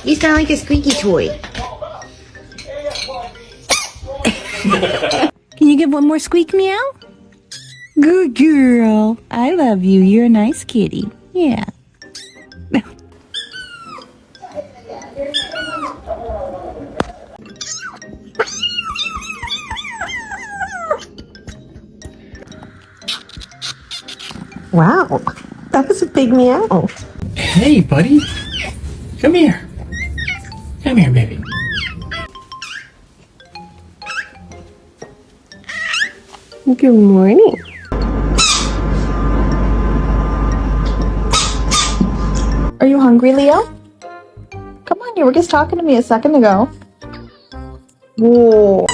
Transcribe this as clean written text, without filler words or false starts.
You sound like a squeaky toy. Can you give one more squeak meow? Good girl. I love you. You're a nice kitty. Yeah. Wow, that was a big meow. Hey, buddy. Come here. Come here, baby. Good morning. Are you hungry, Leo? Come on, you were just talking to me a second ago. Whoa.